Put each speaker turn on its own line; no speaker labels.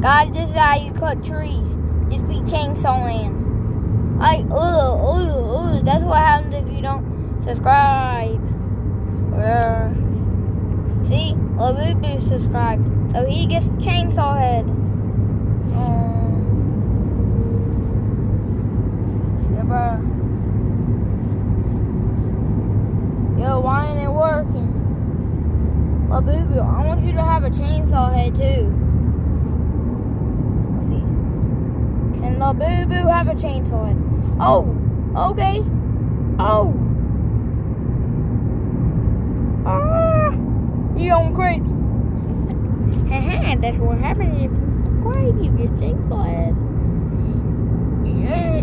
Guys, this is how you cut trees. Just be chainsawing. That's what happens if you don't subscribe. See? LaBuBu subscribed. So he gets chainsaw head. Yeah, bro. Yo, why ain't it working? LaBuBu, I want you to have a chainsaw head too. Let's see. Can LaBuBu have a chainsaw head? Oh, okay. Oh. You going crazy. Haha, that's what happens if you subscribe, you get chainsaw head. Yeah.